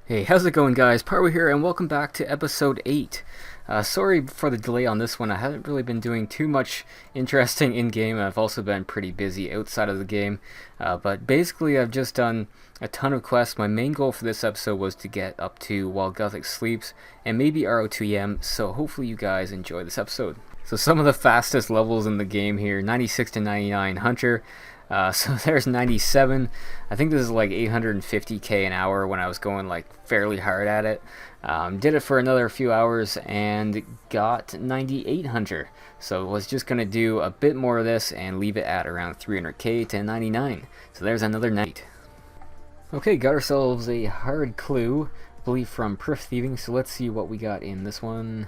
Hey, how's it going, guys? Pyro here, and welcome back to episode 8. Sorry for the delay on this one. I haven't really been doing too much interesting in-game. I've also been pretty busy outside of the game. But basically, I've just done a ton of quests. My main goal for this episode was to get up to While Gothic Sleeps, and maybe RO2EM, so hopefully you guys enjoy this episode. So some of the fastest levels in the game here, 96 to 99 Hunter. So there's 97. I think this is like 850k an hour when I was going like fairly hard at it. Did it for another few hours and got 98 Hunter. So was just going to do a bit more of this and leave it at around 300k to 99. So there's another night. Okay, got ourselves a hard clue, I believe from Proof Thieving. So let's see what we got in this one.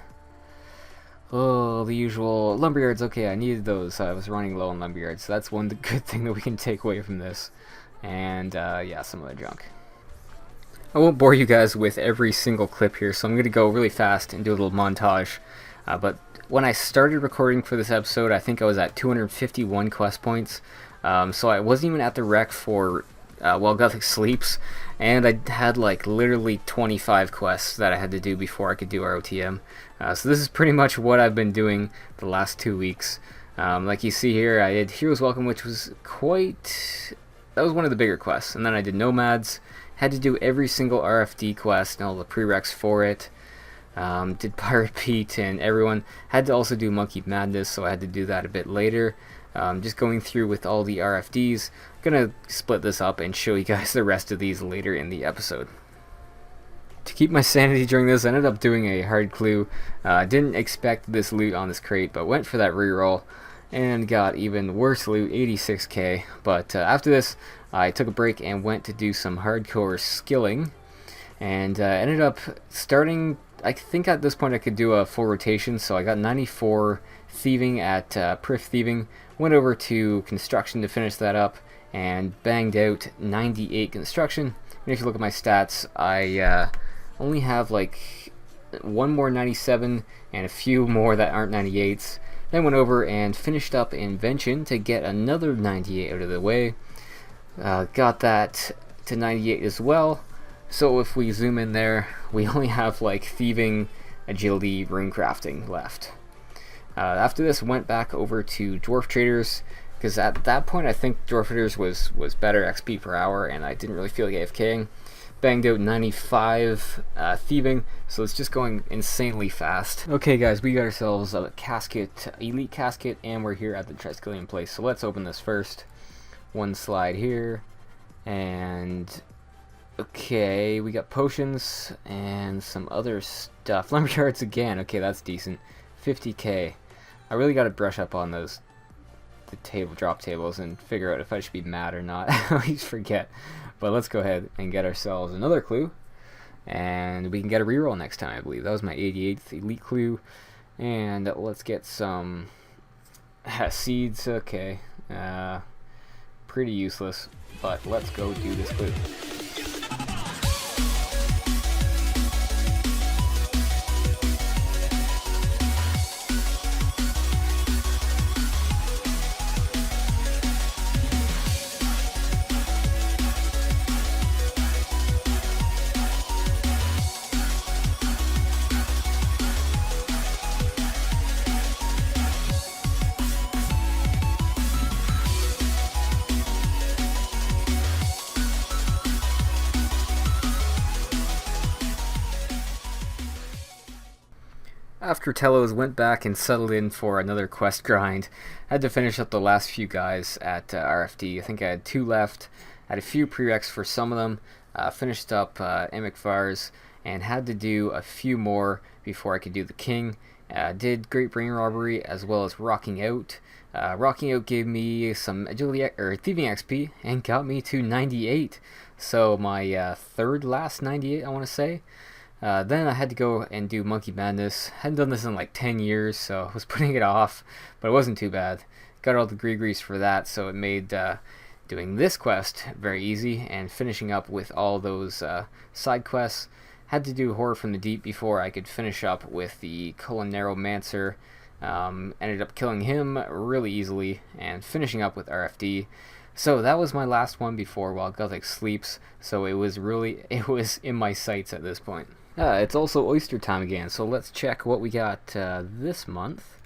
Oh, the usual lumberyards. Okay, I needed those. I was running low on lumberyards, so that's one good thing that we can take away from this. And yeah, some other junk. I won't bore you guys with every single clip here, so I'm going to go really fast and do a little montage. But when I started recording for this episode, I think I was at 251 quest points. So I wasn't even at the wreck for While Gothic Sleeps, and I had like literally 25 quests that I had to do before I could do ROTM. So this is pretty much what I've been doing the last 2 weeks. Like you see here, I did Hero's Welcome, which was that was one of the bigger quests, and then I did Nomads, had to do every single RFD quest and all the prereqs for it. Did Pirate Pete and everyone. Had to also do Monkey Madness, so I had to do that a bit later. Just going through with all the RFDs. I'm gonna split this up and show you guys the rest of these later in the episode. To keep my sanity during this, I ended up doing a hard clue. Didn't expect this loot on this crate, but went for that reroll and got even worse loot, 86k. But after this, I took a break and went to do some hardcore skilling, and ended up starting. I think at this point I could do a full rotation, so I got 94 thieving at Proof Thieving, went over to construction to finish that up, and banged out 98 construction. And if you look at my stats, I only have like one more 97 and a few more that aren't 98s. Then went over and finished up Invention to get another 98 out of the way. Got that to 98 as well. So if we zoom in there, we only have like Thieving, Agility, Rune Crafting left. After this, went back over to Dwarf Traders, because at that point I think Dwarf Traders was better XP per hour, and I didn't really feel like AFKing. Banged out 95 thieving, so it's just going insanely fast. Okay guys, we got ourselves a casket, elite casket, and we're here at the Triskelion place. So let's open this first. One slide here, and okay, we got potions and some other stuff. Lumberyards again. Okay, that's decent. 50k. I really got to brush up on the drop tables and figure out if I should be mad or not. I always forget. But let's go ahead and get ourselves another clue, and we can get a reroll next time, I believe. That was my 88th elite clue, and let's get some seeds. Okay, pretty useless, but let's go do this clue. After Telos, went back and settled in for another quest grind. Had to finish up the last few guys at RFD. I think I had 2 left. Had a few prereqs for some of them. Finished up Emic Vars and had to do a few more before I could do the King. Did Great Brain Robbery as well as Rocking Out. Rocking Out gave me some agility or thieving XP and got me to 98. So my third last 98, I want to say. Then I had to go and do Monkey Madness. Hadn't done this in like 10 years, so I was putting it off, but it wasn't too bad. Got all the Grease for that, so it made doing this quest very easy, and finishing up with all those side quests. Had to do Horror from the Deep before I could finish up with the Culinary-mancer. Ended up killing him really easily and finishing up with RFD. So that was my last one before while Gothic sleeps, so it was in my sights at this point. It's also oyster time again, so let's check what we got this month.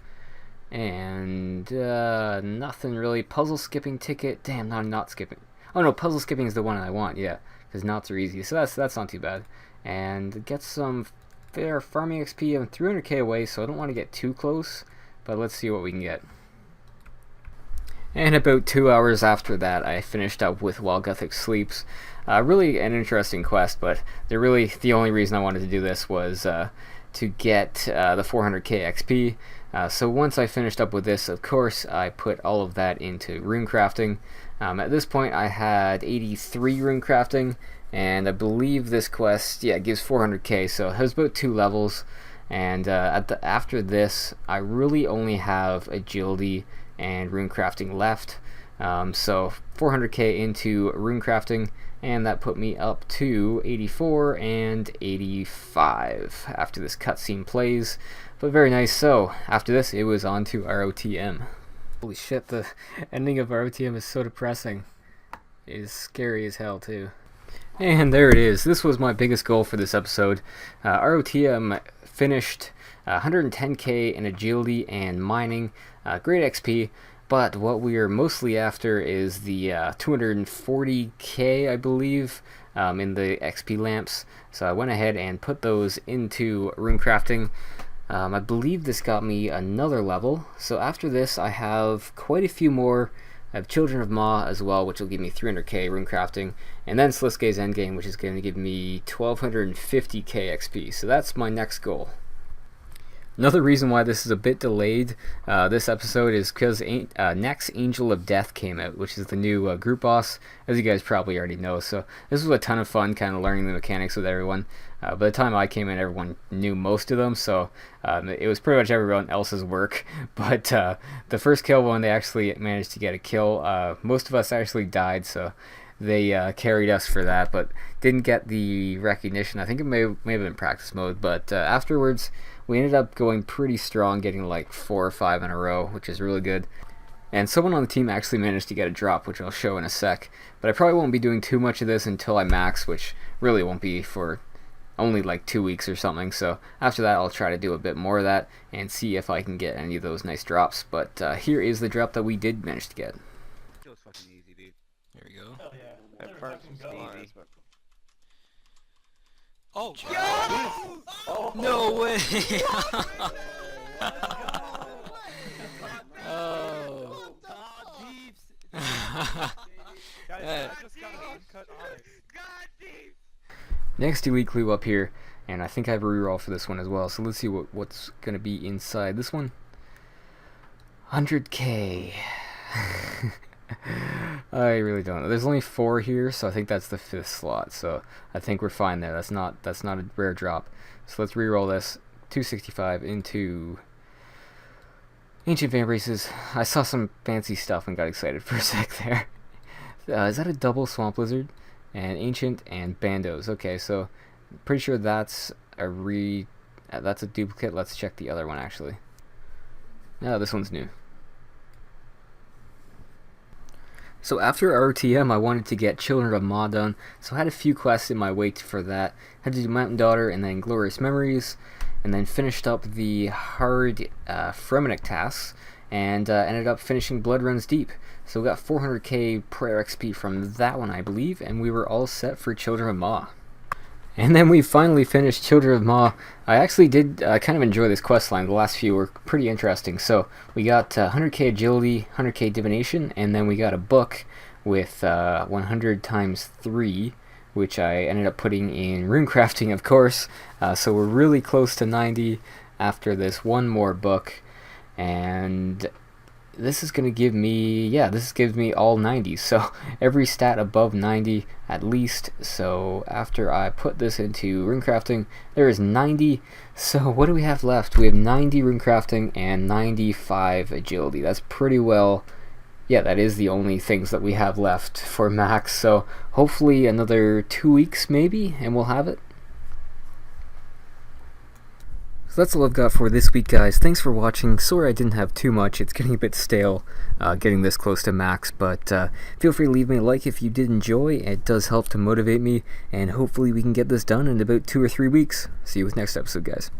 And nothing really. Puzzle skipping ticket. Damn, no, I'm not skipping. Oh no, puzzle skipping is the one I want, yeah, because knots are easy, so that's not too bad. And get some fair farming XP. I'm 300k away, so I don't want to get too close, but let's see what we can get. And about 2 hours after that, I finished up with While Gothic Sleeps. Really an interesting quest, but the only reason I wanted to do this was to get the 400k XP. So once I finished up with this, of course, I put all of that into rune crafting. At this point, I had 83 rune crafting, and I believe this quest, gives 400k, so it has about 2 levels. And after this, I really only have agility and rune crafting left. So 400k into rune crafting, and that put me up to 84 and 85 after this cutscene plays. But very nice. So after this, it was on to ROTM. Holy shit, the ending of ROTM is so depressing. It is scary as hell too. And there it is. This was my biggest goal for this episode. ROTM finished 110k in agility and mining. Great XP. But what we are mostly after is the 240k, I believe, in the XP lamps. So I went ahead and put those into rune crafting. I believe this got me another level. So after this, I have quite a few more. I have Children of Ma as well, which will give me 300k rune crafting. And then Sliske's Endgame, which is going to give me 1250k XP. So that's my next goal. Another reason why this is a bit delayed, this episode, is because Next Angel of Death came out, which is the new group boss, as you guys probably already know. So this was a ton of fun, kind of learning the mechanics with everyone. By the time I came in, everyone knew most of them, so it was pretty much everyone else's work. But the first kill one, they actually managed to get a kill. Most of us actually died, so they carried us for that, but didn't get the recognition. I think it may have been practice mode, but afterwards, we ended up going pretty strong, getting like 4 or 5 in a row, which is really good. And someone on the team actually managed to get a drop, which I'll show in a sec. But I probably won't be doing too much of this until I max, which really won't be for only like 2 weeks or something. So after that, I'll try to do a bit more of that and see if I can get any of those nice drops. But here is the drop that we did manage to get. Feels fucking easy, dude. Here we go. Hell yeah. That part was easy. Oh! Oh. No way! oh. Next elite clue up here, and I think I have a reroll for this one as well. So let's see what's gonna be inside this one. 100k. I really don't know. There's only 4 here, so I think that's the 5th slot. So I think we're fine there. That's not a rare drop. So let's reroll this. 265 into Ancient Fan Braces. I saw some fancy stuff and got excited for a sec there. Is that a double Swamp Lizard? And Ancient and Bandos. Okay, so pretty sure that's a duplicate. Let's check the other one actually. No, this one's new. So after RTM, I wanted to get Children of Ma done, so I had a few quests in my wake for that. Had to do Mountain Daughter and then Glorious Memories, and then finished up the hard Fremenic tasks, and ended up finishing Blood Runs Deep. So we got 400k prayer XP from that one, I believe, and we were all set for Children of Ma. And then we finally finished Children of Ma. I actually did kind of enjoy this quest line. The last few were pretty interesting. So we got 100k agility, 100k divination, and then we got a book with 100 times 3, which I ended up putting in rune crafting, of course. So we're really close to 90 after this one more book. And this is going to give me, this gives me all 90s, so every stat above 90 at least. So after I put this into rune crafting, there is 90. So what do we have left? We have 90 rune crafting and 95 agility. That's pretty well, that is the only things that we have left for max. So hopefully another 2 weeks maybe, and we'll have it. So that's all I've got for this week, guys. Thanks for watching. Sorry I didn't have too much. It's getting a bit stale getting this close to max, but feel free to leave me a like if you did enjoy. It does help to motivate me, and hopefully we can get this done in about 2 or 3 weeks. See you with next episode, guys.